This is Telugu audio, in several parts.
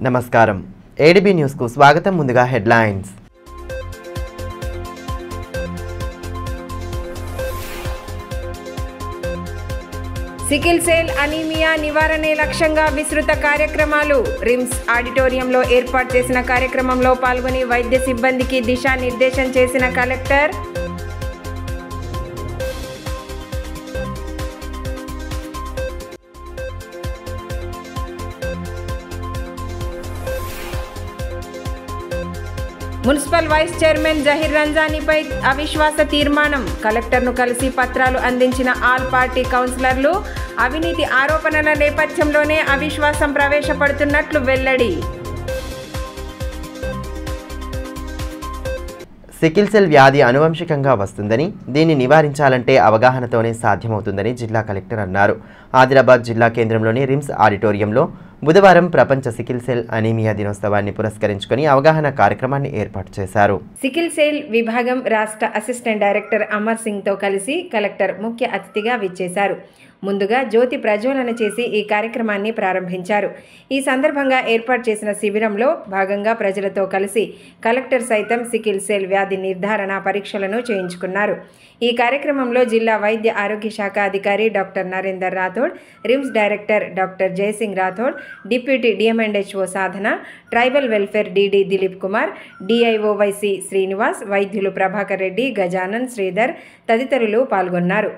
నమస్కారం ఏడీబీ న్యూస్ కు స్వాగతం. ముందుగా హెడ్లైన్స్. సికిల్ సెల్ అనీమియా నివారణే లక్ష్యంగా విస్తృత కార్యక్రమాలు. రిమ్స్ ఆడిటోరియంలో ఏర్పాటు చేసిన కార్యక్రమంలో పాల్గొని వైద్య సిబ్బందికి దిశానిర్దేశం చేసిన collector. Municipal vice chairman Zaheer రంజానీపై అవిశ్వాస తీర్మానం. కలెక్టర్ను కలిసి పత్రాలు అందించిన ఆల్ పార్టీ కౌన్సిలర్లు. అవినీతి ఆరోపణల నేపథ్యంలోనే అవిశ్వాసం ప్రవేశపెడుతున్నట్లు వెల్లడి. సికిల్ సెల్ వ్యాధి అనువంశికంగా వస్తుందని, దీన్ని నివారించాలంటే అవగాహనతోనే సాధ్యమవుతుందని జిల్లా కలెక్టర్ అన్నారు. ఆదిలాబాద్ జిల్లా కేంద్రంలోని రిమ్స్ ఆడిటోరియంలో బుధవారం ప్రపంచ సికిల్ సెల్ అనీమియా దినోత్సవాన్ని పురస్కరించుకొని అవగాహన కార్యక్రమాన్ని ఏర్పాటు చేశారు. సికిల్ సెల్ విభాగం రాష్ట్ర అసిస్టెంట్ డైరెక్టర్ అమర్ సింగ్తో కలిసి కలెక్టర్ ముఖ్య అతిథిగా విచ్చేశారు. ముందుగా జ్యోతి ప్రజ్వలన చేసి ఈ కార్యక్రమాన్ని ప్రారంభించారు. ఈ సందర్భంగా ఏర్పాటు చేసిన శిబిరంలో భాగంగా ప్రజలతో కలిసి కలెక్టర్ సైతం సికిల్ సెల్ వ్యాధి నిర్ధారణ పరీక్షలను చేయించుకున్నారు. ఈ కార్యక్రమంలో జిల్లా వైద్య ఆరోగ్య శాఖ అధికారి doctor Narender Rathod, RIMS director doctor Jaisingh Rathod, deputy DM and HO Sadhana, tribal welfare DD Dilip Kumar, డిఐఓవైసి శ్రీనివాస్, వైద్యులు ప్రభాకర్ రెడ్డి, గజానన్, శ్రీధర్ తదితరులు పాల్గొన్నారు.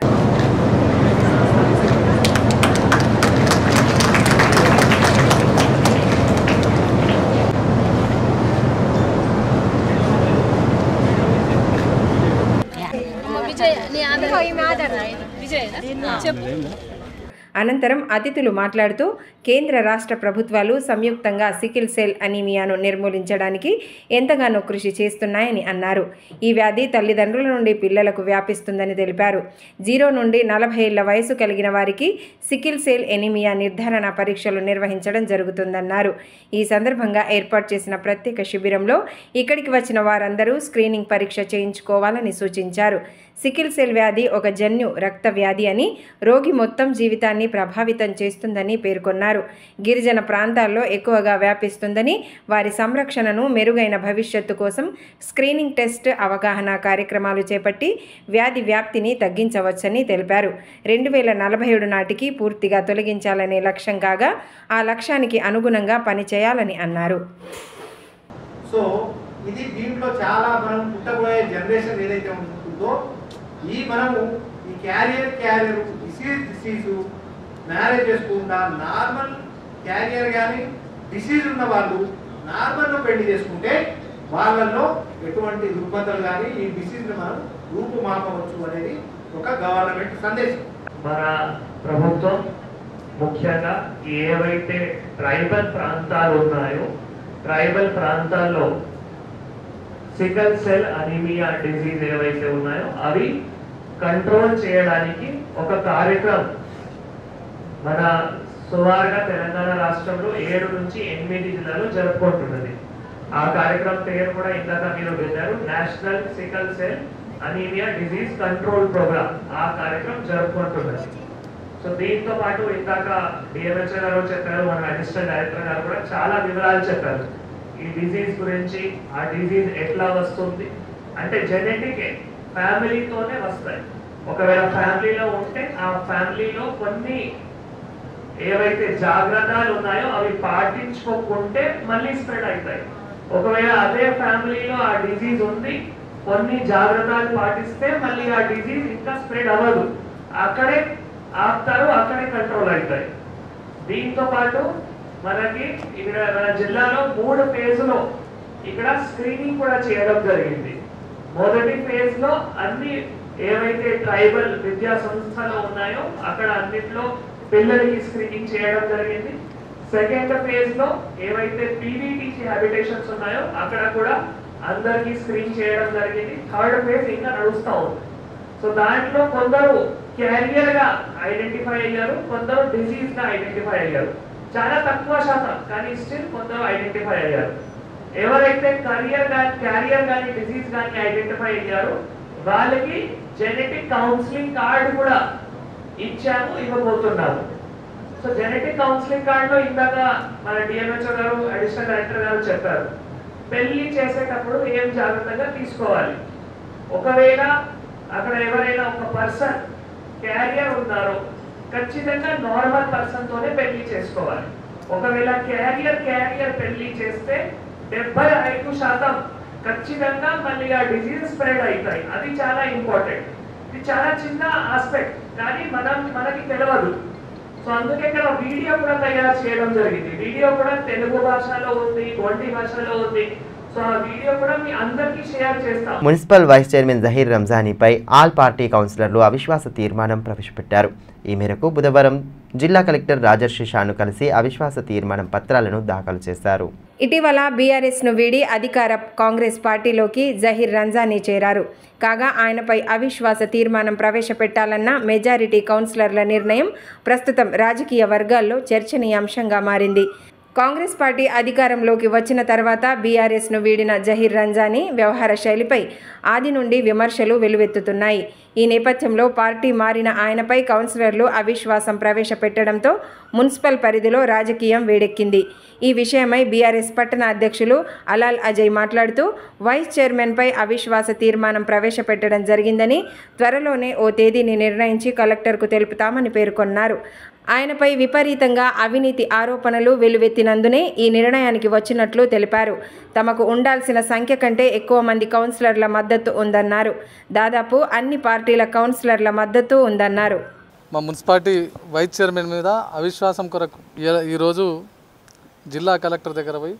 అనంతరం అతిథులు మాట్లాడుతూ కేంద్ర రాష్ట్ర ప్రభుత్వాలు సంయుక్తంగా సికిల్ సెల్ అనీమియాను నిర్మూలించడానికి ఎంతగానో కృషి చేస్తున్నాయని అన్నారు. ఈ వ్యాధి తల్లిదండ్రుల నుండి పిల్లలకు వ్యాపిస్తుందని తెలిపారు. 0 నుండి 40 ఏళ్ల వయసు కలిగిన వారికి సికిల్ సెల్ ఎనీమియా నిర్ధారణ పరీక్షలు నిర్వహించడం జరుగుతుందన్నారు. ఈ సందర్భంగా ఏర్పాటు చేసిన ప్రత్యేక శిబిరంలో ఇక్కడికి వచ్చిన వారందరూ స్క్రీనింగ్ పరీక్ష చేయించుకోవాలని సూచించారు. సికిల్ సెల్ వ్యాధి ఒక జన్యు రక్త వ్యాధి అని, రోగి మొత్తం జీవితాన్ని ప్రభావితం చేస్తుందని పేర్కొన్నారు. గిరిజన ప్రాంతాల్లో ఎక్కువగా వ్యాపిస్తుందని, వారి సంరక్షణను మెరుగైన భవిష్యత్తు కోసం స్క్రీనింగ్ టెస్ట్, అవగాహన కార్యక్రమాలు చేపట్టి వ్యాధి వ్యాప్తిని తగ్గించవచ్చని తెలిపారు. 2047 నాటికి పూర్తిగా తొలగించాలనే లక్ష్యం కాగా ఆ లక్ష్యానికి అనుగుణంగా పనిచేయాలని అన్నారు. సో ఇది దీంట్లో చాలా మనం పుట్టబోయే జనరేషన్ ఏదైతే ఉంటుందో మనము ఈ క్యారియర్ డిసీజు మ్యారేజ్ చేసుకుంటా నార్మల్ క్యారియర్ కానీ డిసీజ్ ఉన్న వాళ్ళు నార్మల్గా పెళ్లి చేసుకుంటే వాళ్ళల్లో ఎటువంటి రుగ్మతలు కానీ ఈ డిసీజ్ని మనం రూపుమాపవచ్చు అనేది ఒక గవర్నమెంట్ సందేశం. మన ప్రభుత్వం ముఖ్యంగా ఏవైతే ట్రైబల్ ప్రాంతాలు ఉన్నాయో ట్రైబల్ ప్రాంతాల్లో సికల్ సెల్ అనీమియా డిజీజ్ ఏవైతే ఉన్నాయో అవి కంట్రోల్ చేయడానికి ఒక కార్యక్రమం మన సుమారుగా తెలంగాణ రాష్ట్రంలో 7 నుంచి 8 జిల్లాలు జరుపుకుంటున్నది. ఆ కార్యక్రమం పేరు కూడా ఇందాక మీరు విన్నారు, national sickle cell anaemia disease control programme. ఆ కార్యక్రమం జరుపుకుంటున్నది. సో దీంతో పాటు ఇందాక డిఎంహెచ్ఓ గారు చెప్పారు, మన అసిస్టెంట్ డైరెక్టర్ గారు కూడా చాలా వివరాలు చెప్పారు ఈ డిజీజ్ గురించి. ఆ డిజీజ్ ఎట్లా వస్తుంది అంటే జెనెటిక్ ఫ్యామిలీతోనే వస్తాయి. ఒకవేళ ఫ్యామిలీలో ఉంటే ఆ ఫ్యామిలీలో కొన్ని ఏవైతే జాగ్రత్తలు ఉన్నాయో అవి పాటించుకోకుంటే మళ్ళీ స్ప్రెడ్ అవుతాయి. ఒకవేళ అదే ఫ్యామిలీలో ఆ డిజీజ్ ఉంది, కొన్ని జాగ్రత్తలు పాటిస్తే మళ్ళీ ఆ డిజీజ్ ఇంకా స్ప్రెడ్ అవ్వదు, అక్కడే ఆపుతారు, అక్కడే కంట్రోల్ అవుతాయి. దీంతో పాటు మనకి ఇక్కడ మన జిల్లాలో 3 ఫేజ్లో ఇక్కడ స్క్రీనింగ్ కూడా చేయడం జరిగింది. మొదటి ఫేజ్ లో అన్ని ఏవైతే ట్రైబల్ విద్యా సంస్థలు ఉన్నాయో అక్కడ అన్నిట్లో పిల్లలకి స్క్రీనింగ్ చేయడం జరిగింది. సెకండ్ ఫేజ్ లో ఏవైతే పీవీటీసీ హ్యాబిటేషన్స్ ఉన్నాయో అక్కడ కూడా అందరికీ స్క్రీన్ చేయడం జరిగింది. థర్డ్ ఫేజ్ ఇంకా నడుస్తూ ఉంది. సో దాంట్లో కొందరు క్యారియర్ గా ఐడెంటిఫై అయ్యారు, కొందరు డిసీజ్ గా ఐడెంటిఫై అయ్యారు. చాలా తక్కువ శాతం కానీ స్టిల్ కొందరు ఐడెంటిఫై అయ్యారు. ఎవరైతే క్యారియర్ కానీ డిసీజ్ కానీ ఐడెంటిఫై అయ్యారో వాళ్ళకి జెనెటిక్ కౌన్సిలింగ్ కార్డు కూడా ఇచ్చాము, ఇవ్వబోతున్నాము. సో జెనెటిక్ కౌన్సిలింగ్ కార్డులో ఇందాక మన డిఎంహెచ్ఓ గారు అడిషనల్ డైరెక్టర్ గారు చెప్పారు, పెళ్లి చేసేటప్పుడు ఏం జాగ్రత్తగా తీసుకోవాలి. ఒకవేళ అక్కడ ఎవరైనా ఒక పర్సన్ క్యారియర్ ఉన్నారో ఖచ్చితంగా నార్మల్ పర్సన్ తోనే పెళ్లి చేసుకోవాలి. ఒకవేళ క్యారియర్ పెళ్లి చేస్తే 75% ఖచ్చితంగా మళ్ళీ ఆ డిజీజ్ స్ప్రెడ్ అవుతాయి. అది చాలా ఇంపార్టెంట్. ఇది చాలా చిన్న ఆస్పెక్ట్ కానీ మనకి తెలియదు. సో అందుకే ఇక్కడ వీడియో కూడా తయారు చేయడం జరిగింది. వీడియో కూడా తెలుగు భాషలో ఉంది, గొంటి భాషలో ఉంది. సో ఆ వీడియో కూడా మీ అందరికీ షేర్ చేస్తాం. మున్సిపల్ వైస్ చైర్మన్ జహీర్ రంజానీపై ఆల్ పార్టీ కౌన్సిలర్లు అవిశ్వాస తీర్మానం ప్రవేశపెట్టారు. ఈ మేరకు బుధవారం జిల్లా కలెక్టర్ రాజర్షి షాను కలిసి అవిశ్వాస తీర్మానం పత్రాలను దాఖలు చేశారు. ఇటీవల బీఆర్ఎస్ను వీడి అధికార కాంగ్రెస్ పార్టీలోకి జహీర్ రంజానీ చేరారు. కాగా ఆయనపై అవిశ్వాస తీర్మానం ప్రవేశపెట్టాలన్న మెజారిటీ కౌన్సిలర్ల నిర్ణయం ప్రస్తుతం రాజకీయ వర్గాల్లో చర్చనీయాంశంగా మారింది. కాంగ్రెస్ పార్టీ అధికారంలోకి వచ్చిన తర్వాత బీఆర్ఎస్ను వీడిన జహీర్ రంజానీ వ్యవహార శైలిపై ఆది నుండి విమర్శలు వెలువెత్తుతున్నాయి. ఈ నేపథ్యంలో పార్టీ మారిన ఆయనపై కౌన్సిలర్లు అవిశ్వాసం ప్రవేశపెట్టడంతో మున్సిపల్ పరిధిలో రాజకీయం వేడెక్కింది. ఈ విషయమై బీఆర్ఎస్ పట్టణ అధ్యక్షులు అలాల్ అజయ్ మాట్లాడుతూ వైస్ చైర్మన్పై అవిశ్వాస తీర్మానం ప్రవేశపెట్టడం జరిగిందని, త్వరలోనే ఓ తేదీని నిర్ణయించి కలెక్టర్కు తెలుపుతామని పేర్కొన్నారు. ఆయనపై విపరీతంగా అవినీతి ఆరోపణలు వెలువెత్తినందునే ఈ నిర్ణయానికి వచ్చినట్లు తెలిపారు. తమకు ఉండాల్సిన సంఖ్య కంటే ఎక్కువ మంది కౌన్సిలర్ల మద్దతు ఉందన్నారు. దాదాపు అన్ని పార్టీల కౌన్సిలర్ల మద్దతు ఉందన్నారు. మా మున్సిపాలిటీ వైస్ చైర్మన్ మీద అవిశ్వాసం కొరకు ఈరోజు జిల్లా కలెక్టర్ దగ్గర పోయి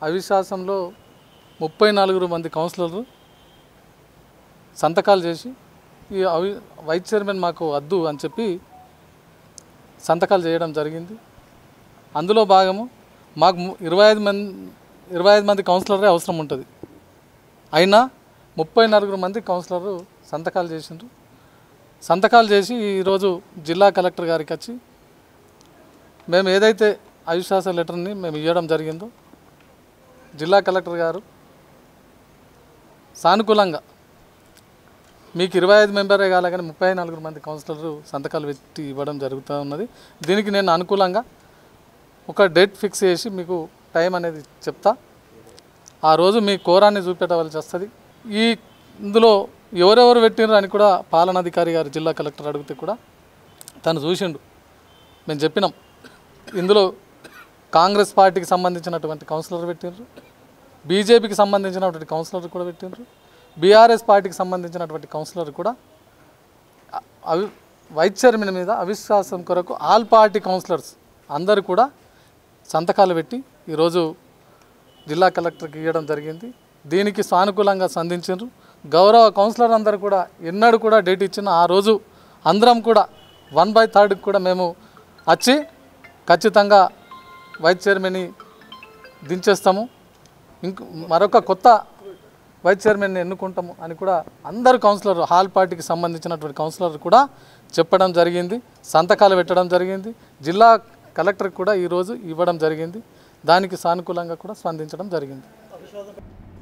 అవిశ్వాసంలో 34 మంది కౌన్సిలర్లు సంతకాలు చేసి ఈ వైస్ చైర్మన్ మాకు వద్దు అని చెప్పి సంతకాలు చేయడం జరిగింది. అందులో భాగము మాకు 25 మంది కౌన్సిలరే అవసరం ఉంటుంది. అయినా 34 మంది కౌన్సిలర్లు సంతకాలు చేసిండ్రు. సంతకాలు చేసి ఈరోజు జిల్లా కలెక్టర్ గారికి వచ్చి మేము ఏదైతే అవిశ్వాస లెటర్ని మేము ఇవ్వడం జరిగిందో జిల్లా కలెక్టర్ గారు సానుకూలంగా మీకు 25 మెంబరే కాలే కానీ 34 మంది కౌన్సిలర్లు సంతకాలు పెట్టి ఇవ్వడం జరుగుతూ ఉన్నది. దీనికి నేను అనుకూలంగా ఒక డేట్ ఫిక్స్ చేసి మీకు టైం అనేది చెప్తా. ఆ రోజు మీ కోరాన్ని చూపెట్టవలసి వస్తుంది. ఇందులో ఎవరెవరు పెట్టినారు అని కూడా పాలనాధికారి గారు జిల్లా కలెక్టర్ అడిగితే కూడా తను చూసిండు. మేము చెప్పినాం ఇందులో కాంగ్రెస్ పార్టీకి సంబంధించినటువంటి కౌన్సిలర్ పెట్టినారు, బీజేపీకి సంబంధించినటువంటి కౌన్సిలర్ కూడా పెట్టినారు, బీఆర్ఎస్ పార్టీకి సంబంధించినటువంటి కౌన్సిలర్ కూడా వైస్ చైర్మన్ మీద అవిశ్వాసం కొరకు ఆల్ పార్టీ కౌన్సిలర్స్ అందరూ కూడా సంతకాలు పెట్టి ఈరోజు జిల్లా కలెక్టర్కి ఇవ్వడం జరిగింది. దీనికి సానుకూలంగా స్పందించారు. గౌరవ కౌన్సిలర్ అందరూ కూడా ఎన్నడూ కూడా డేట్ ఇచ్చిన ఆ రోజు అందరం కూడా 1/3 కూడా మేము వచ్చి ఖచ్చితంగా వైస్ చైర్మన్ని దించేస్తాము, మరొక కొత్త వైస్ చైర్మన్ని ఎన్నుకుంటాము అని కూడా అందరు కౌన్సిలర్ హాల్ పార్టీకి సంబంధించినటువంటి కౌన్సిలర్ కూడా చెప్పడం జరిగింది. సంతకాలు పెట్టడం జరిగింది. జిల్లా కలెక్టర్ కూడా ఈరోజు ఇవ్వడం జరిగింది. దానికి సానుకూలంగా కూడా స్పందించడం జరిగింది.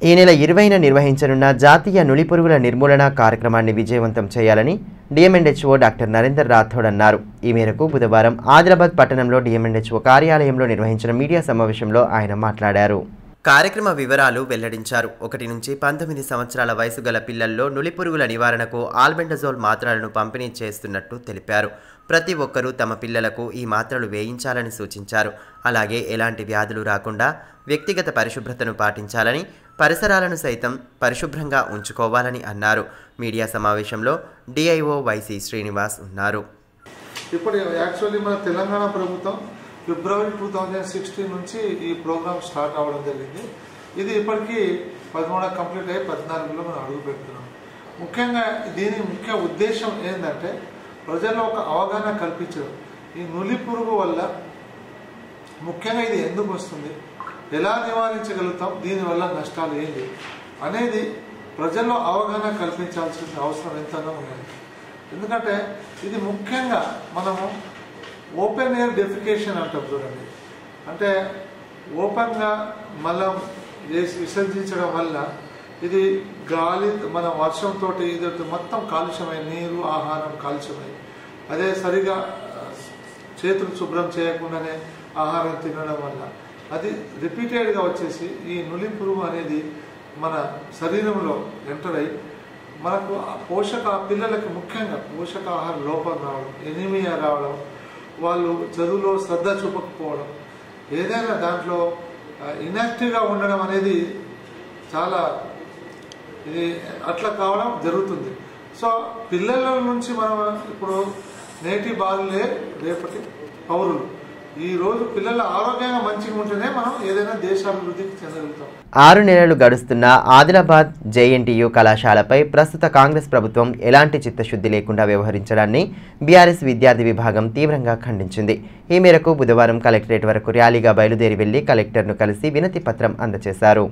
ఈ నెల 20న నిర్వహించనున్న జాతీయ నులిపురుగుల నిర్మూలన కార్యక్రమాన్ని విజయవంతం చేయాలని డిఎంఎన్హెచ్ఓ డాక్టర్ నరేందర్ రాథోడ్ అన్నారు. ఈ మేరకు బుధవారం ఆదిలాబాద్ పట్టణంలో డిఎంఎన్హెచ్ఓ కార్యాలయంలో నిర్వహించిన మీడియా సమావేశంలో ఆయన మాట్లాడారు. కార్యక్రమ వివరాలు వెల్లడించారు. 1 నుంచి 19 సంవత్సరాల వయసు గల పిల్లల్లో నులిపురుగుల నివారణకు ఆల్బెండజోల్ మాత్రలను పంపిణీ చేస్తున్నట్టు తెలిపారు. ప్రతి ఒక్కరూ తమ పిల్లలకు ఈ మాత్రలు వేయించాలని సూచించారు. అలాగే ఎలాంటి వ్యాధులు రాకుండా వ్యక్తిగత పరిశుభ్రతను పాటించాలని, పరిసరాలను సైతం పరిశుభ్రంగా ఉంచుకోవాలని అన్నారు. మీడియా సమావేశంలో డిఐఓ వైసి శ్రీనివాస్ ఉన్నారు. ఇప్పుడు యాక్చువల్లీ మన తెలంగాణ ప్రభుత్వం ఫిబ్రవరి 2016 నుంచి ఈ ప్రోగ్రామ్ స్టార్ట్ అవ్వడం జరిగింది. ఇది ఇప్పటికీ 13 కంప్లీట్ అయ్యి 14లో మనం అడుగు పెడుతున్నాం. ముఖ్యంగా దీని ముఖ్య ఉద్దేశం ఏంటంటే ప్రజల్లో ఒక అవగాహన కల్పించడం. ఈ నులి పురుగు వల్ల ముఖ్యంగా ఇది ఎందుకు వస్తుంది, ఎలా నివారించగలుగుతాం, దీనివల్ల నష్టాలు ఏంటి అనేది ప్రజల్లో అవగాహన కల్పించాల్సిన అవసరం ఎంతగా ఉన్నది. ఎందుకంటే ఇది ముఖ్యంగా మనము ఓపెన్ ఎయిర్ డెఫికేషన్ అంటాం చూడండి, అంటే ఓపెన్గా మలం విసర్జించడం వల్ల ఇది గాలి మన వర్షంతో ఇది మొత్తం కాలుష్యమై నీరు ఆహారం కాలుష్యమై అదే సరిగా చేతులు శుభ్రం చేయకుండానే ఆహారం తినడం వల్ల అది రిపీటెడ్గా వచ్చేసి ఈ నులి పురుగు అనేది మన శరీరంలో ఎంటర్ అయ్యి మనకు పిల్లలకి ముఖ్యంగా పోషకాహార లోపం రావడం, ఎనీమియా రావడం, వాళ్ళు చదువులో శ్రద్ధ చూపకపోవడం, ఏదైనా దాంట్లో ఇన్యాక్టివ్గా ఉండడం అనేది చాలా ఇది అట్లా కావడం జరుగుతుంది. సో పిల్లల నుంచి మనం ఇప్పుడు నేటి బాలులే రేపటి పౌరులు. ఈ రోజు పిల్లల ఆరోగ్యంగా మంచిగా ఉంటేనే మనం ఏదైనా దేశాభివృద్ధికి చెందగలుగుతాం. 6 నెలలు గడుస్తున్న ఆదిలాబాద్ జేఎన్టీయూ కళాశాలపై ప్రస్తుత కాంగ్రెస్ ప్రభుత్వం ఎలాంటి చిత్తశుద్ధి లేకుండా వ్యవహరించడాన్ని బీఆర్ఎస్ విద్యార్థి విభాగం తీవ్రంగా ఖండించింది. ఈ మేరకు బుధవారం కలెక్టరేట్ వరకు ర్యాలీగా బయలుదేరి వెళ్లి కలెక్టర్ను కలిసి వినతి పత్రం అందజేశారు.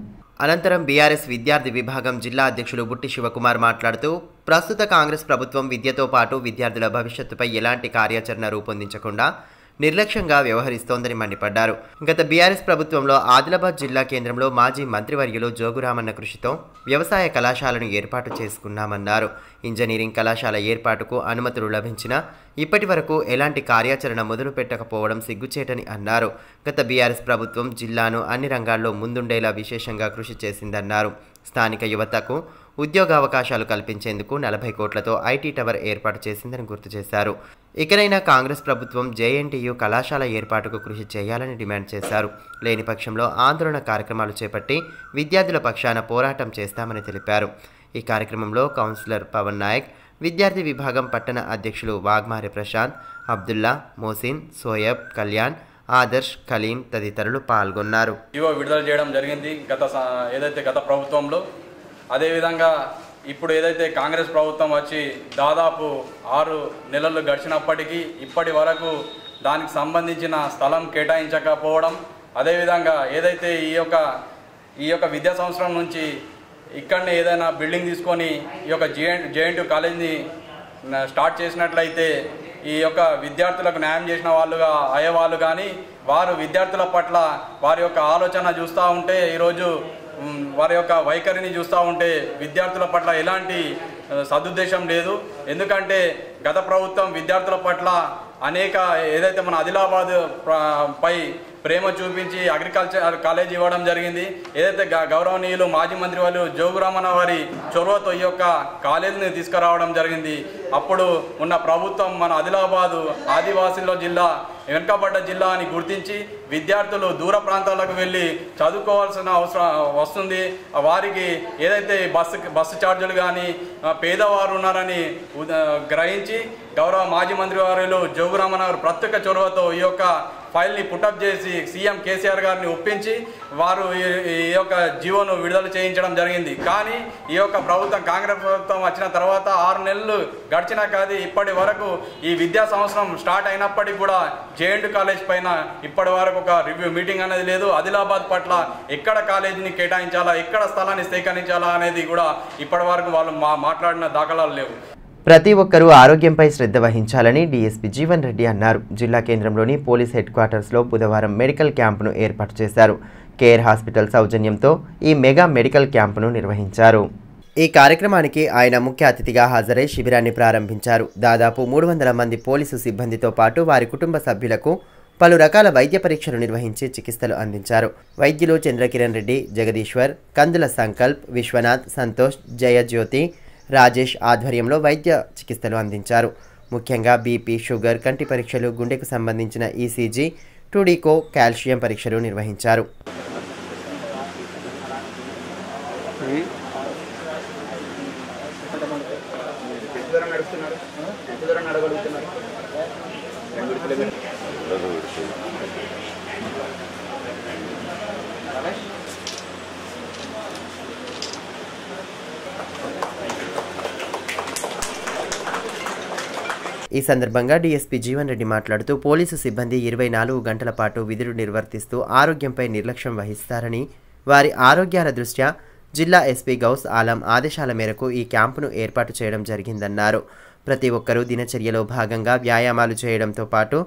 అనంతరం బీఆర్ఎస్ విద్యార్థి విభాగం జిల్లా అధ్యక్షులు బుట్టి శివకుమార్ మాట్లాడుతూ ప్రస్తుత కాంగ్రెస్ ప్రభుత్వం విద్యతో పాటు విద్యార్థుల భవిష్యత్తుపై ఎలాంటి కార్యాచరణ రూపొందించకుండా నిర్లక్ష్యంగా వ్యవహరిస్తోందని మండిపడ్డారు. గత బీఆర్ఎస్ ప్రభుత్వంలో ఆదిలాబాద్ జిల్లా కేంద్రంలో మాజీ మంత్రివర్యులు జోగురామన్న కృషితో వ్యవసాయ కళాశాలను ఏర్పాటు చేసుకున్నామన్నారు. ఇంజనీరింగ్ కళాశాల ఏర్పాటుకు అనుమతులు లభించినా ఇప్పటి వరకు ఎలాంటి కార్యాచరణ మొదలు పెట్టకపోవడం సిగ్గుచేటని అన్నారు. గత బీఆర్ఎస్ ప్రభుత్వం జిల్లాను అన్ని రంగాల్లో ముందుండేలా విశేషంగా కృషి చేసిందన్నారు. స్థానిక యువతకు ఉద్యోగావకాశాలు కల్పించేందుకు 40 కోట్లతో ఐటీ టవర్ ఏర్పాటు చేసిందని గుర్తు చేశారు. ఇకనైనా కాంగ్రెస్ ప్రభుత్వం జేఎన్టీయూ కళాశాల ఏర్పాటుకు కృషి చేయాలని డిమాండ్ చేశారు. లేని పక్షంలో ఆందోళన కార్యక్రమాలు చేపట్టి విద్యార్థుల పక్షాన పోరాటం చేస్తామని తెలిపారు. ఈ కార్యక్రమంలో కౌన్సిలర్ పవన్ నాయక్, విద్యార్థి విభాగం పట్టణ అధ్యక్షులు వాగ్మారి ప్రశాంత్, అబ్దుల్లా, మోసిన్, సోయబ్, కళ్యాణ్, ఆదర్శ్, కలీం తదితరులు పాల్గొన్నారు. విడుదల చేయడం జరిగింది గత ప్రభుత్వంలో. అదేవిధంగా ఇప్పుడు ఏదైతే కాంగ్రెస్ ప్రభుత్వం వచ్చి దాదాపు 6 నెలలు గడిచినప్పటికీ ఇప్పటి వరకు దానికి సంబంధించిన స్థలం కేటాయించకపోవడం, అదేవిధంగా ఏదైతే ఈ యొక్క విద్యా సంవత్సరం నుంచి ఇక్కడనే ఏదైనా బిల్డింగ్ తీసుకొని ఈ యొక్క జేఎన్టీయూ కాలేజీని స్టార్ట్ చేసినట్లయితే ఈ యొక్క విద్యార్థులకు న్యాయం చేసిన వాళ్ళుగా అయ్యేవాళ్ళు కానీ వారు విద్యార్థుల పట్ల వారి యొక్క ఆలోచన చూస్తూ ఉంటే, ఈరోజు వారి యొక్క వైఖరిని చూస్తూ ఉంటే విద్యార్థుల పట్ల ఎలాంటి సదుద్దేశం లేదు. ఎందుకంటే గత ప్రభుత్వం విద్యార్థుల పట్ల అనేక ఏదైతే మన ఆదిలాబాద్ పై ప్రేమ చూపించి అగ్రికల్చర్ కాలేజ్ ఇవ్వడం జరిగింది. ఏదైతే గౌరవనీయులు మాజీ మంత్రి వాళ్ళు జోగురామన్న వారి చొరవతో ఈ యొక్క కాలేజీని తీసుకురావడం జరిగింది. అప్పుడు ఉన్న ప్రభుత్వం మన ఆదిలాబాదు ఆదివాసీల జిల్లా, వెనుకబడ్డ జిల్లా అని గుర్తించి విద్యార్థులు దూర ప్రాంతాలకు వెళ్ళి చదువుకోవాల్సిన అవసరం వస్తుంది. వారికి ఏదైతే బస్సు ఛార్జీలు కానీ పేదవారు ఉన్నారని గ్రహించి గౌరవ మాజీ మంత్రి వారు జోగురామన్న గారు ప్రత్యేక చొరవతో ఈ యొక్క ఫైల్ని పుటప్ చేసి సీఎం కేసీఆర్ గారిని ఒప్పించి వారు ఈ యొక్క జీవోను విడుదల చేయించడం జరిగింది. కానీ ఈ యొక్క ప్రభుత్వం కాంగ్రెస్ ప్రభుత్వం వచ్చిన తర్వాత 6 నెలలు గడిచినా కాదు ఇప్పటి వరకు ఈ విద్యా సంవత్సరం స్టార్ట్ అయినప్పటికీ కూడా జేఎన్టీయూ కాలేజ్ పైన ఇప్పటి వరకు ఒక రివ్యూ మీటింగ్ అనేది లేదు. ఆదిలాబాద్ పట్ల ఎక్కడ కాలేజీని కేటాయించాలా, ఎక్కడ స్థలాన్ని సేకరించాలా అనేది కూడా ఇప్పటి వరకు వాళ్ళు మాట్లాడిన దాఖలాలు లేవు. ప్రతి ఒక్కరూ ఆరోగ్యంపై శ్రద్ధ వహించాలని డీఎస్పీ జీవన్ రెడ్డి అన్నారు. జిల్లా కేంద్రంలోని పోలీస్ హెడ్ క్వార్టర్స్లో బుధవారం మెడికల్ క్యాంపును ఏర్పాటు చేశారు. కేర్ హాస్పిటల్ సౌజన్యంతో ఈ మెగా మెడికల్ క్యాంపును నిర్వహించారు. ఈ కార్యక్రమానికి ఆయన ముఖ్య అతిథిగా హాజరై శిబిరాన్ని ప్రారంభించారు. దాదాపు 300 మంది పోలీసు సిబ్బందితో పాటు వారి కుటుంబ సభ్యులకు పలు రకాల వైద్య పరీక్షలు నిర్వహించి చికిత్సలు అందించారు. వైద్యులు చంద్రకిరణ్ రెడ్డి, జగదీశ్వర్, కందుల సంకల్ప్, విశ్వనాథ్, సంతోష్, జయజ్యోతి, రాజేష్ ఆధ్వర్యంలో వైద్య చికిత్సలు అందించారు. ముఖ్యంగా బీపీ, షుగర్, కంటి పరీక్షలు, గుండెకు సంబంధించిన ఈసీజీ, టుడికో, కాల్షియం పరీక్షలు నిర్వహించారు. ఈ సందర్భంగా డీఎస్పీ జీవన్ రెడ్డి మాట్లాడుతూ పోలీసు సిబ్బంది 24 గంటల పాటు విధులు నిర్వర్తిస్తూ ఆరోగ్యంపై నిర్లక్ష్యం వహిస్తారని, వారి ఆరోగ్యాల దృష్ట్యా జిల్లా ఎస్పీ గౌస్ ఆలం ఆదేశాల మేరకు ఈ క్యాంపును ఏర్పాటు చేయడం జరిగిందన్నారు. ప్రతి ఒక్కరూ దినచర్యలో భాగంగా వ్యాయామాలు చేయడంతో పాటు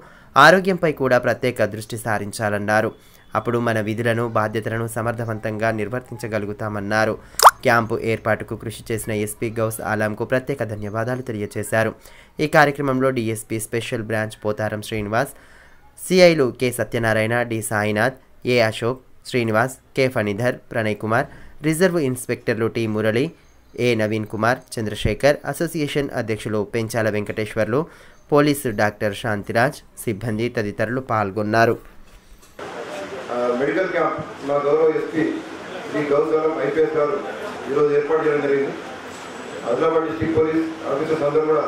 ఆరోగ్యంపై కూడా ప్రత్యేక దృష్టి సారించాలన్నారు. అప్పుడు మన విధులను బాధ్యతలను సమర్థవంతంగా నిర్వర్తించగలుగుతామన్నారు. క్యాంపు ఏర్పాటుకు కృషి చేసిన ఎస్పీ గౌస్ ఆలంకు ప్రత్యేక ధన్యవాదాలు తెలియజేశారు. ఈ కార్యక్రమంలో DSP special branch Potharam Srinivas, సిఐలు K Satyanarayana, D Sainath, A Ashok, Srinivas, K Phanidhar, Pranay Kumar, reserve ఇన్స్పెక్టర్లు T Murali, A Naveen Kumar, Chandrashekar, association అధ్యక్షులు పెంచాల వెంకటేశ్వర్లు, పోలీసు డాక్టర్ శాంతిరాజ్, సిబ్బంది తదితరులు పాల్గొన్నారు. మెడికల్ క్యాంప్ మా గౌరవ ఎస్పీ శ్రీ గౌస్ గారు ఐపీఎస్ గారు ఈరోజు ఏర్పాటు చేయడం జరిగింది. ఆదిలాబాద్ డిస్ట్రిక్ట్ పోలీస్ ఆఫీసర్స్ అందరూ కూడా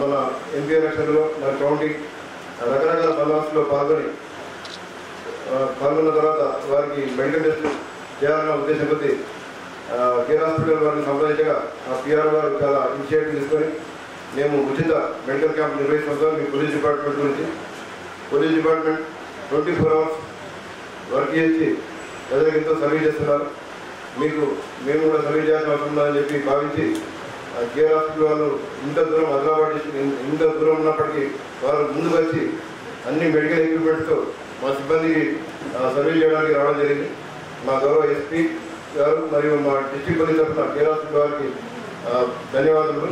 మన ఎంపీ ఎలక్షన్లో మన కౌంటింగ్ రకరకాల బందోబస్తులో పాల్గొన్న తర్వాత వారికి మెడికల్ టెస్ట్ చేయాలన్న ఉద్దేశం కొద్దీ కేర్ హాస్పిటల్ వారిని సంప్రదించగా పిఆర్ గారు చాలా ఇనిషియేటివ్ తీసుకొని మేము ఉచిత మెడికల్ క్యాంప్ నిర్వహిస్తున్నాం. మీ పోలీస్ డిపార్ట్మెంట్ గురించి పోలీస్ డిపార్ట్మెంట్ 24 hours వర్క్ చేసి ప్రజలకు ఎంతో సర్వీస్ చేస్తున్నారు. మేము కూడా సర్వీస్ చేయాల్సిన అవసరం ఉందని చెప్పి భావించి కేర్ హాస్పిటల్ వాళ్ళు ఇంత దూరం ఆదిలాబాద్ డిస్ట్రిక్ట్ ఇంత దూరం ఉన్నప్పటికీ వారు ముందుకు వచ్చి అన్ని మెడికల్ ఎక్విప్మెంట్స్తో మా సిబ్బందికి సర్వీస్ చేయడానికి రావడం జరిగింది. మా గౌరవ ఎస్పీ గారు మరియు మా డిస్ట్రిక్ట్ పోలీస్ తరఫున కేర్ హాస్పిటల్ వారికి ధన్యవాదాలు.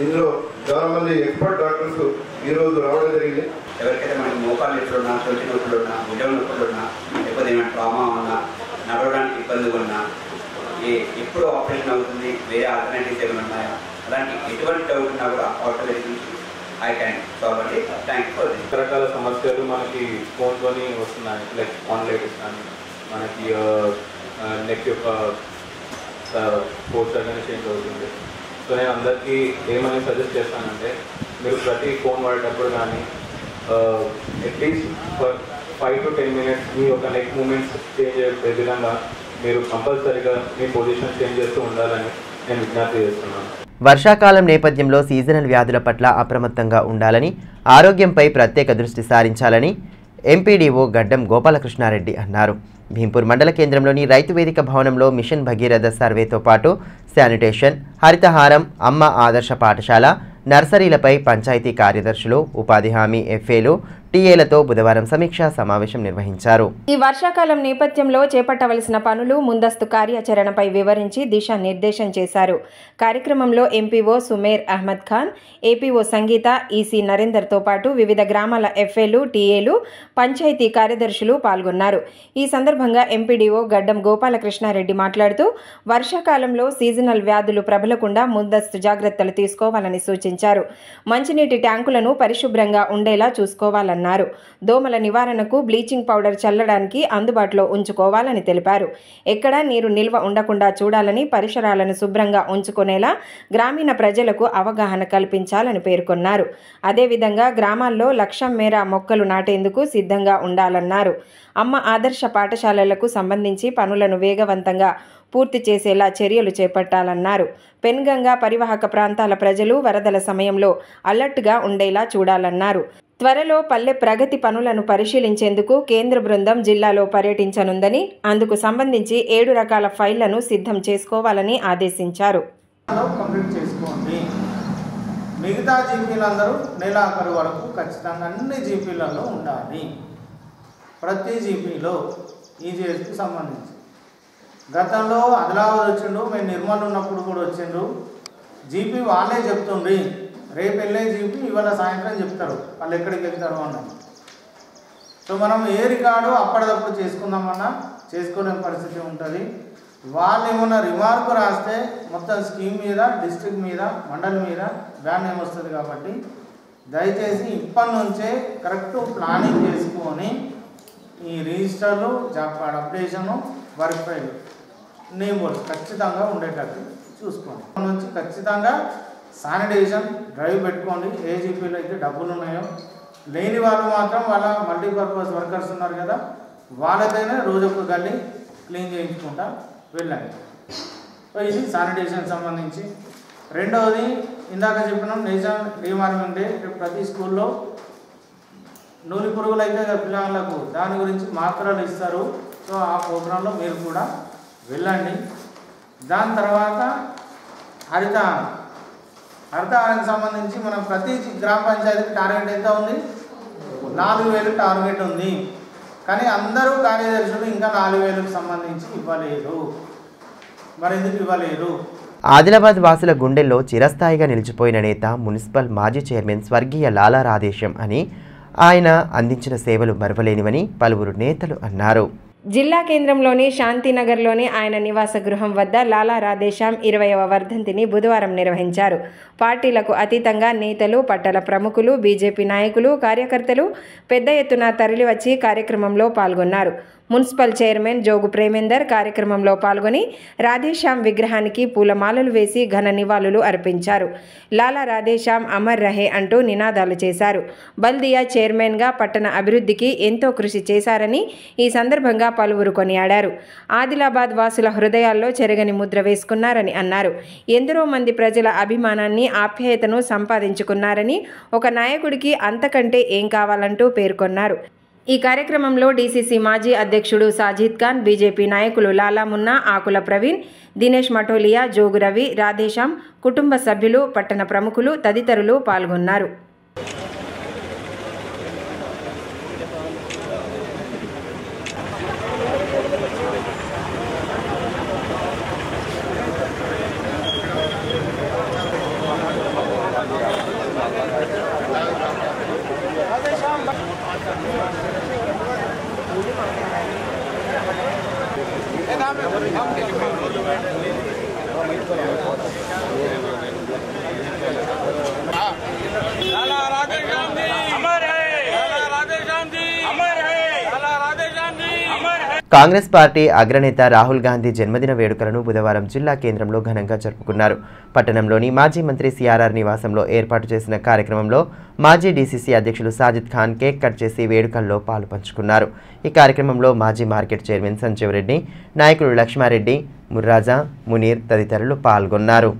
ఇందులో చాలా మంది ఎక్స్పర్ట్ డాక్టర్స్ ఈరోజు రావడం జరిగింది. ఎవరికైతే మనకి మోకాలు నొప్పులు ఉన్నా, చొచ్చి నొప్పులు ఉన్నా, భుజం నొప్పులు ఉన్నా, లేకపోతే ఏమైనా ట్రామా ఉన్నా, నడవడానికి ఇబ్బందులు ఉన్నా, ఎప్పుడు ఆపరేషన్ అవుతుంది, వేరే ఆల్టర్నేటివ్స్ ఏమైనా ఉన్నాయా, అలాంటి ఎటువంటి డౌట్ ఉన్నా కూడా ఆటోమేటిక్ ఐ క్యాన్ సాల్వ్ అండి. Thank you for this. రకరకాల సమస్యలు మనకి ఫోన్తోని వస్తున్నాయి. లైక్ ఆన్లైటిస్ కానీ మనకి నెక్ యొక్క పోస్టర్ కానీ చేంజ్ అవుతుంది. సో నేను అందరికీ ఏమని సజెస్ట్ చేస్తానంటే మీరు ప్రతి ఫోన్ వాడేటప్పుడు కానీ అట్లీస్ట్ ఫర్ 5 to 10 minutes మీ యొక్క నెక్ మూమెంట్స్ చేంజ్ అయ్యే విధంగా మీరు కంపల్సరీగా మీ పొజిషన్ చేంజ్ చేస్తూ ఉండాలని నేను విజ్ఞప్తి చేస్తున్నాను. వర్షాకాలం నేపథ్యంలో సీజనల్ వ్యాధుల పట్ల అప్రమత్తంగా ఉండాలని, ఆరోగ్యంపై ప్రత్యేక దృష్టి సారించాలని ఎంపీడీఓ గడ్డం గోపాలకృష్ణారెడ్డి అన్నారు. భీంపూర్ మండల కేంద్రంలోని రైతు వేదిక భవనంలో మిషన్ భగీరథ సర్వేతో పాటు శానిటేషన్, హరితహారం, అమ్మ ఆదర్శ పాఠశాల, నర్సరీలపై పంచాయతీ కార్యదర్శులు, ఉపాధి హామీ ఎఫ్ఏలు, టీఏలతో బుధవారం సమీక్షా సమావేశం నిర్వహించారు. ఈ వర్షాకాలం నేపథ్యంలో చేపట్టవలసిన పనులు, ముందస్తు కార్యాచరణపై వివరించి దిశానిర్దేశం చేశారు. కార్యక్రమంలో ఎంపీఓ సుమేర్ అహ్మద్ ఖాన్, ఏపీఓ సంగీత, ఈసీ నరేందర్తో పాటు వివిధ గ్రామాల ఎఫ్ఏలు, టీఏలు, పంచాయతీ కార్యదర్శులు పాల్గొన్నారు. ఈ సందర్భంగా ఎంపీడీఓ గడ్డం గోపాలకృష్ణారెడ్డి మాట్లాడుతూ వర్షాకాలంలో సీజనల్ వ్యాధులు ప్రబలకుండా ముందస్తు జాగ్రత్తలు తీసుకోవాలని సూచించారు. మంచినీటి ట్యాంకులను పరిశుభ్రంగా ఉండేలా చూసుకోవాలన్నారు. దోమల నివారణకు బ్లీచింగ్ పౌడర్ చల్లడానికి అందుబాటులో ఉంచుకోవాలని తెలిపారు. ఎక్కడా నీరు నిల్వ ఉండకుండా చూడాలని, పరిసరాలను శుభ్రంగా ఉంచుకునేలా గ్రామీణ ప్రజలకు అవగాహన కల్పించాలని పేర్కొన్నారు. అదేవిధంగా గ్రామాల్లో లక్షం మేర మొక్కలు నాటేందుకు సిద్ధంగా ఉండాలన్నారు. అమ్మ ఆదర్శ పాఠశాలలకు సంబంధించి పనులను వేగవంతంగా పూర్తి చేసేలా చర్యలు చేపట్టాలన్నారు. పెన్గంగా పరివాహక ప్రాంతాల ప్రజలు వరదల సమయంలో అలర్ట్గా ఉండేలా చూడాలన్నారు. త్వరలో పల్లె ప్రగతి పనులను పరిశీలించేందుకు కేంద్ర బృందం జిల్లాలో పర్యటించనుందని, అందుకు సంబంధించి 7 రకాల ఫైళ్లను సిద్ధం చేసుకోవాలని ఆదేశించారు. కంప్లీట్ చేసుకోండి. మిగతా జీపీలందరూ నెలాఖరు వరకు ఖచ్చితంగా అన్ని జీపీలలో ఉండాలి. ప్రతి జీపీలో ఈజీఎస్కి సంబంధించి గతంలో ఆదిలాబాద్ వచ్చిండు, మేము నిర్మల్ ఉన్నప్పుడు కూడా వచ్చిండు. జీపీ వాళ్ళే చెప్తుండ్రి, రేపు వెళ్ళే జీపీ ఇవాళ సాయంత్రం చెప్తారు వాళ్ళు ఎక్కడికి వెళ్తారు అన్నది. సో మనం ఏ రికార్డు అప్పటిదప్పుడు చేసుకుందామన్నా చేసుకునే పరిస్థితి ఉంటుంది. వాళ్ళు ఏమన్నా రిమార్కు రాస్తే మొత్తం స్కీమ్ మీద, డిస్ట్రిక్ట్ మీద, మండలి మీద బ్యాన్ ఏమొస్తుంది. కాబట్టి దయచేసి ఇప్పటి నుంచే కరెక్ట్ ప్లానింగ్ చేసుకొని ఈ రిజిస్టర్లు, job card updation, work file, name boards ఖచ్చితంగా ఉండేటట్టు చూసుకోండి. నుంచి ఖచ్చితంగా శానిటేషన్ డ్రైవ్ పెట్టుకోండి. ఏ జీపీలో అయితే డబ్బులు ఉన్నాయో, లేని వాళ్ళు మాత్రం వాళ్ళ మల్టీపర్పస్ వర్కర్స్ ఉన్నారు కదా, వాళ్ళకైనా రోజొక్క గల్లీ క్లీన్ చేయించుకుంటా వెళ్ళండి. సో ఇది శానిటేషన్ సంబంధించి. రెండవది ఇందాక చెప్పినాం నేషనల్ డివార్మింగ్ డే. ప్రతి స్కూల్లో నూలి పురుగులు అయితే పిల్లలకు దాని గురించి మాత్రలు ఇస్తారు. సో ఆ ప్రోగ్రాంలో మీరు కూడా వెళ్ళండి. దాని తర్వాత హరితహారానికి సంబంధించి మనం ప్రతి గ్రామ పంచాయతీకి టార్గెట్ ఎంత ఉంది? 4000 టార్గెట్ ఉంది. కానీ అందరూ కార్యదర్శులు ఇంకా 4,000కు సంబంధించి ఇవ్వలేదు. మరి ఎందుకు ఇవ్వలేరు? ఆదిలాబాద్ వాసుల గుండెల్లో చిరస్థాయిగా నిలిచిపోయిన నేత మున్సిపల్ మాజీ చైర్మన్ స్వర్గీయ లాలా రాధేశ్యామ్ అని ఆయన అందించిన సేవలు మరవలేనివని పలువురు నేతలు అన్నారు. జిల్లా కేంద్రంలోని శాంతినగర్లోని ఆయన నివాస గృహం వద్ద లాలా రాధేశ్యామ్ 20వ వర్ధంతిని బుధవారం నిర్వహించారు. పార్టీలకు అతీతంగా నేతలు, పట్టణ ప్రముఖులు, బీజేపీ నాయకులు, కార్యకర్తలు పెద్ద ఎత్తున తరలివచ్చి కార్యక్రమంలో పాల్గొన్నారు. మున్సిపల్ చైర్మన్ జోగు ప్రేమేందర్ కార్యక్రమంలో పాల్గొని రాధేశ్యామ్ విగ్రహానికి పూలమాలలు వేసి ఘన నివాళులు అర్పించారు. లాలా రాధేశ్యామ్ అమర్ రహే అంటూ నినాదాలు చేశారు. బల్దియా చైర్మన్గా పట్టణ అభివృద్ధికి ఎంతో కృషి చేశారని ఈ సందర్భంగా పలువురు కొనియాడారు. ఆదిలాబాద్ వాసుల హృదయాల్లో చెరగని ముద్ర వేసుకున్నారని అన్నారు. ఎందరో మంది ప్రజల అభిమానాన్ని, ఆప్యాయతను సంపాదించుకున్నారని, ఒక నాయకుడికి అంతకంటే ఏం కావాలంటూ పేర్కొన్నారు. ఈ కార్యక్రమంలో డీసీసీ మాజీ అధ్యక్షుడు సాజిద్ ఖాన్, బీజేపీ నాయకులు లాలా మున్నా, ఆకుల ప్రవీణ్, దినేష్ మఠోలియా, జోగు రవి, రాధేశ్యామ్ కుటుంబ సభ్యులు, పట్టణ ప్రముఖులు తదితరులు పాల్గొన్నారు. కాంగ్రెస్ పార్టీ అగ్రనేత రాహుల్ గాంధీ జన్మదిన వేడుకలను బుధవారం జిల్లా కేంద్రంలో ఘనంగా జరుపుకున్నారు. పట్టణంలోని మాజీ మంత్రి సిఆర్ఆర్ నివాసంలో ఏర్పాటు చేసిన కార్యక్రమంలో మాజీ డీసీసీ అధ్యక్షులు సాజిద్ ఖాన్ కేక్ కట్ చేసి వేడుకల్లో పాలు పంచుకున్నారు. ఈ కార్యక్రమంలో మాజీ మార్కెట్ చైర్మన్ సంజీవ్ రెడ్డి, నాయకులు లక్ష్మారెడ్డి, ముర్రాజా, మునీర్ తదితరులు పాల్గొన్నారు.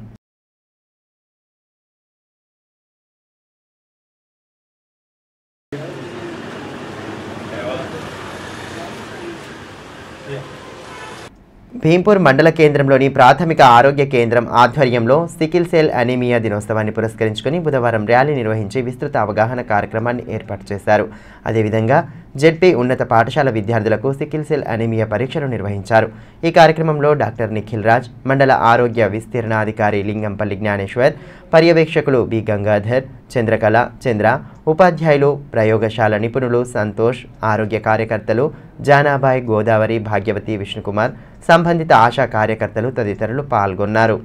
భీంపూర్ మండల కేంద్రంలోని ప్రాథమిక ఆరోగ్య కేంద్రం ఆధ్వర్యంలో సికిల్ సెల్ అనీమియా దినోత్సవాన్ని పురస్కరించుకుని బుధవారం ర్యాలీ నిర్వహించి విస్తృత అవగాహన కార్యక్రమాన్ని ఏర్పాటు చేశారు. అదేవిధంగా జెడ్పీ ఉన్నత పాఠశాల విద్యార్థులకు సికిల్ సెల్ అనీమియా పరీక్షలు నిర్వహించారు. ఈ కార్యక్రమంలో డాక్టర్ నిఖిల్ రాజ్, మండల ఆరోగ్య విస్తీర్ణాధికారి లింగంపల్లి జ్ఞానేశ్వర్, పర్యవేక్షకులు బి గంగాధర్, చంద్రకళ, చంద్ర, ఉపాధ్యాయులు, ప్రయోగశాల నిపుణులు సంతోష్, ఆరోగ్య కార్యకర్తలు జానాబాయ్, గోదావరి, భాగ్యవతి, విష్ణుకుమార్, సంబంధిత ఆశా కార్యకర్తలు తదితరులు పాల్గొన్నారు.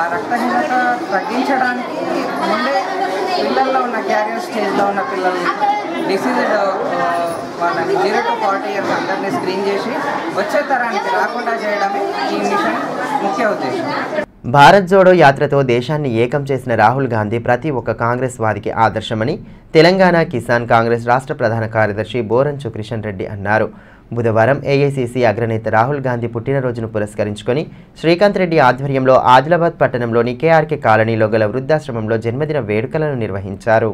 ఆ రక్తహీనత తగ్గించడానికి ముందే పిల్లల్లో ఉన్న క్యారియర్ స్టేజ్లో ఉన్న పిల్లలు డిసీజ్ వాళ్ళని 0 to 40 years అందరినీ స్క్రీన్ చేసి వచ్చే తరానికి రాకుండా చేయడమే ఈ మిషన్ ముఖ్య ఉద్దేశం. భారత్ జోడో యాత్రతో దేశాన్ని ఏకం చేసిన రాహుల్ గాంధీ ప్రతి ఒక్క కాంగ్రెస్ వాదికి ఆదర్శమని తెలంగాణ కిసాన్ కాంగ్రెస్ రాష్ట్ర ప్రధాన కార్యదర్శి బోరంచు కిషన్ రెడ్డి అన్నారు. బుధవారం ఏఐసీసీ అగ్రనేత రాహుల్ గాంధీ పుట్టినరోజును పురస్కరించుకొని శ్రీకాంత్ రెడ్డి ఆధ్వర్యంలో ఆదిలాబాద్ పట్టణంలోని కేఆర్కే కాలనీలో గల వృద్ధాశ్రమంలో జన్మదిన వేడుకలను నిర్వహించారు.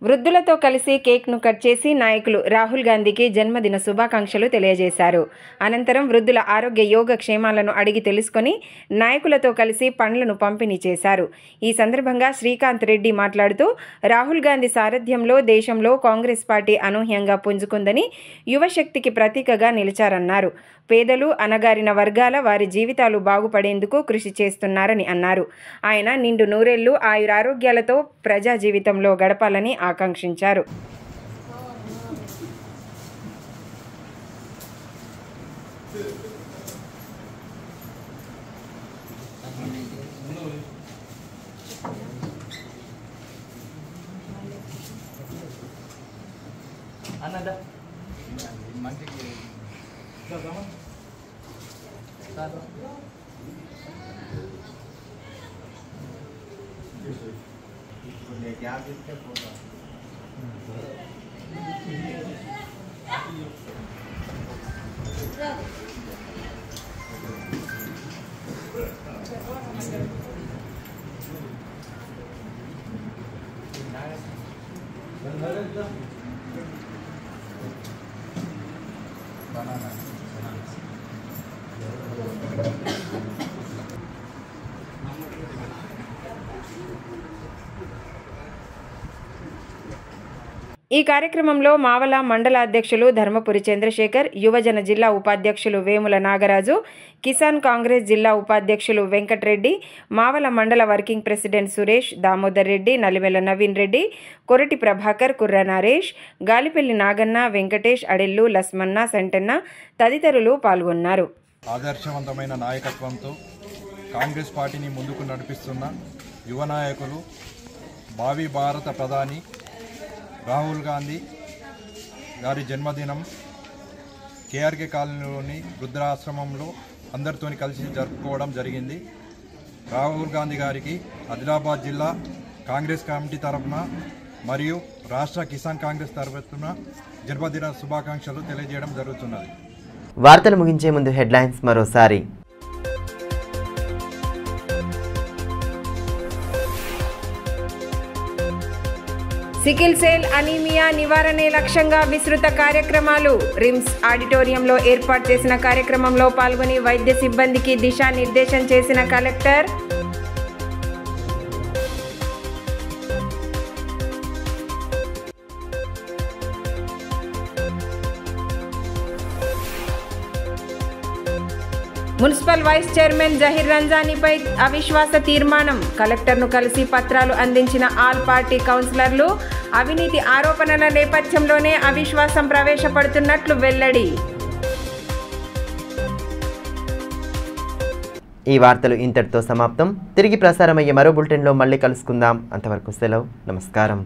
వృద్ధులతో కలిసి కేక్ను కట్ చేసి నాయకులు రాహుల్ గాంధీకి జన్మదిన శుభాకాంక్షలు తెలియజేశారు. అనంతరం వృద్ధుల ఆరోగ్య యోగ క్షేమాలను అడిగి తెలుసుకొని నాయకులతో కలిసి పండ్లను పంపిణీ చేశారు. ఈ సందర్భంగా శ్రీకాంత్ రెడ్డి మాట్లాడుతూ రాహుల్ గాంధీ సారథ్యంలో దేశంలో కాంగ్రెస్ పార్టీ అనూహ్యంగా పుంజుకుందని, యువశక్తికి ప్రతీకగా నిలిచారన్నారు. పేదలు, అణగారిన వర్గాల వారి జీవితాలు బాగుపడేందుకు కృషి చేస్తున్నారని అన్నారు. ఆయన నిండు నూరేళ్లు ఆయురారోగ్యాలతో ప్రజా జీవితంలో గడపాలని ఆకాంక్షించారు. ఈ కార్యక్రమంలో మావల మండల అధ్యక్షులు ధర్మపురి చంద్రశేఖర్, యువజన జిల్లా ఉపాధ్యక్షులు వేముల నాగరాజు, కిసాన్ కాంగ్రెస్ జిల్లా ఉపాధ్యక్షులు వెంకటరెడ్డి, మావల మండల వర్కింగ్ ప్రెసిడెంట్ సురేష్, దామోదర్ రెడ్డి, నలిమెల నవీన్ రెడ్డి, కొరటి ప్రభాకర్, కుర్ర నరేష్, గాలిపల్లి నాగన్న, వెంకటేష్, అడెల్లు, లస్మన్న, సంటన్న తదితరులు పాల్గొన్నారు. ఆదర్శవంతమైన నాయకత్వంతో కాంగ్రెస్ పార్టీని ముందుకు నడిపిస్తున్న యువ నాయకులు, భావి భారత ప్రధాని రాహుల్ గాంధీ గారి జన్మదినం కేఆర్కే కాలనీలోని వృద్ధాశ్రమంలో అందరితోని కలిసి జరుపుకోవడం జరిగింది. రాహుల్ గాంధీ గారికి ఆదిలాబాద్ జిల్లా కాంగ్రెస్ కమిటీ తరఫున మరియు రాష్ట్ర కిసాన్ కాంగ్రెస్ తరఫున జన్మదిన శుభాకాంక్షలు తెలియజేయడం జరుగుతున్నది. వార్తలు ముగించే ముందు హెడ్లైన్స్ మరోసారి. సికిల్ సెల్ అనీమియా నివారణే లక్ష్యంగా విస్తృత కార్యక్రమాలు. రిమ్స్ ఆడిటోరియంలో ఏర్పాటు చేసిన కార్యక్రమంలో పాల్గొని వైద్య సిబ్బందికి దిశానిర్దేశం చేసిన collector. Municipal vice chairman Zaheer రంజానీపై అవిశ్వాస తీర్మానం. కలెక్టర్ను కలిసి పత్రాలు అందించిన ఆల్ పార్టీ కౌన్సిలర్లు. అవినీతి ఆరోపణల నేపథ్యంలోనే అవిశ్వాసం ప్రవేశపెడుతున్నట్లు వెల్లడి. ఈ వార్తలు ఇంతటితో సమాప్తం. తిరిగి ప్రసారమయ్యే మరో బులెటిన్లో మళ్ళీ కలుసుకుందాం. అంతవరకు సెలవు. నమస్కారం.